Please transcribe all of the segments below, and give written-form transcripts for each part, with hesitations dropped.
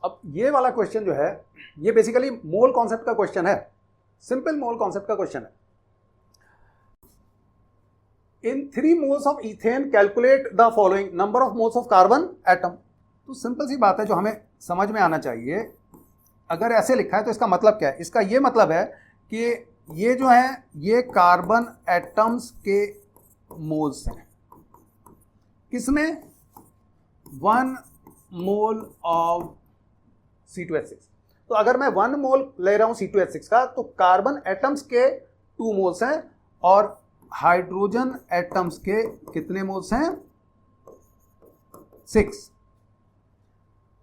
अब ये वाला क्वेश्चन जो है ये बेसिकली मोल कॉन्सेप्ट का क्वेश्चन है, सिंपल मोल कॉन्सेप्ट का क्वेश्चन है। इन 3 moles of ethane calculate the following number of moles of carbon atom. तो सिंपल सी बात है जो हमें समझ में आना चाहिए। अगर ऐसे लिखा है तो इसका मतलब क्या है? इसका ये मतलब है कि ये जो है ये कार्बन एटम्स के मोल्स हैं। किसमें? 1 मोल ऑफ C2H6। तो अगर मैं 1 मोल ले रहा हूं C2H6 का तो कार्बन एटम्स के 2 मोल्स हैं और हाइड्रोजन एटम्स के कितने मोल्स हैं? 6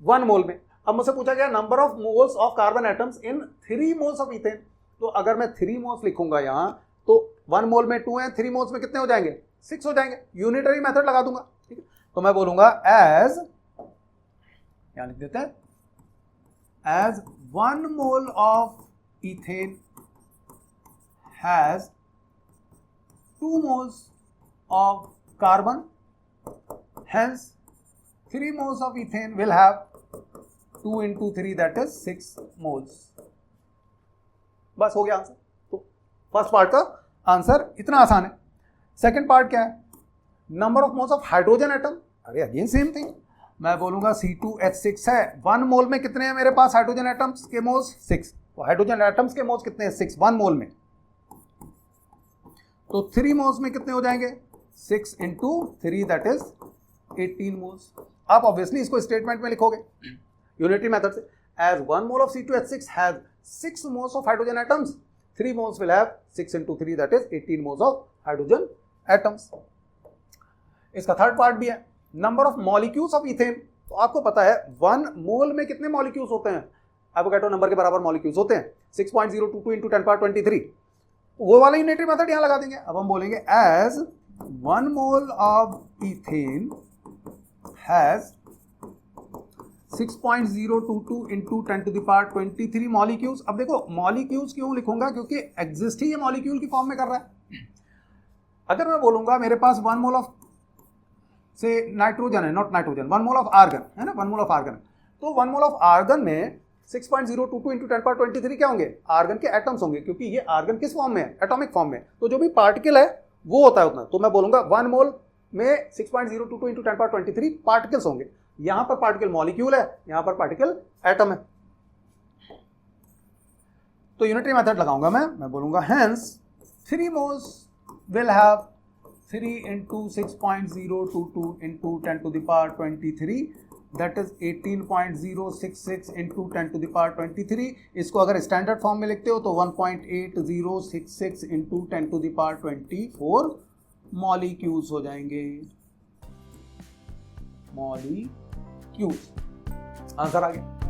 1 मोल में। अब मुझसे पूछा गया number of moles of carbon atoms in 3 moles of ethane. तो अगर मैं 3 मोल्स लिखूंगा यहां तो 1 मोल में 2 हैं, 3 मोल्स में कितने हो जाएंगे? 6 हो जाएंगे। यूनिटरी मेथड लगा दूंगा, ठीक है। तो मैं बोलूंगा एज, यहां लिख देते हैं, as 1 mole of ethane has 2 moles of carbon, hence 3 moles of ethane will have 2 into 3 that is 6 moles। बस हो गया आंसर। तो फर्स्ट पार्ट का आंसर इतना आसान है। सेकंड पार्ट क्या है? Number of moles of hydrogen atom. अरे अगेन सेम थिंग, मैं बोलूंगा C2H6 है, 1 मोल में कितने हैं मेरे पास हाइड्रोजन एटम्स के मोल्स? 6। तो हाइड्रोजन एटम्स के मोल्स कितने हैं? 6 1 मोल में। तो 3 मोल्स में कितने हो जाएंगे? 6 into 3 दैट इज 18 मोल्स। आप ऑब्वियसली इसको स्टेटमेंट में लिखोगे यूनिटरी मेथड से। As 1 mole of C2H6 has 6 moles of hydrogen atoms, 3 moles will have 6 into 3 that is 18 moles of hydrogen atoms. इसका थर्ड पार्ट भी है, number of molecules of ethane. तो आपको पता है 1 मोल में कितने मॉलिक्यूल्स होते हैं? एवोगाड्रो नंबर के बराबर मॉलिक्यूल्स होते हैं, 6.022 into 10^23। वो वाला यूनिटरी मेथड यहां लगा देंगे। अब हम बोलेंगे as 1 mole of ethane has 6.022 into 10^23 molecules. अब देखो मॉलिक्यूल्स क्यों लिखूंगा? क्योंकि एग्जिस्ट ही ये मॉलिक्यूल की फॉर्म में कर रहा है। अगर मैं बोलूंगा मेरे पास 1 मोल ऑफ से नाइट्रोजन है, not nitrogen, 1 mole of argon है ना, 1 मोल ऑफ आर्गन, तो 1 मोल ऑफ आर्गन में 6.022 into 10^23 क्या होंगे? आर्गन के एटम्स होंगे, क्योंकि ये आर्गन किस फॉर्म में है? एटॉमिक फॉर्म में। तो जो भी पार्टिकल है वो होता है उतना। तो मैं बोलूंगा 1 मोल में 6.022 into 10^23 पार्टिकल्स होंगे। यहां पर पार्टिकल मॉलिक्यूल है, यहां पर पार्टिकल एटम है। तो यूनिटरी मेथड लगाऊंगा मैं बोलूंगा hence 3 moles will have 3 into 6.022 into 10^23 that is 18.066 into 10^23। इसको अगर स्टैंडर्ड फॉर्म में लिखते हो तो 1.8066 into 10^24 मॉलिक्यूल्स हो जाएंगे। मॉलिक्यूल्स आंसर आ गया।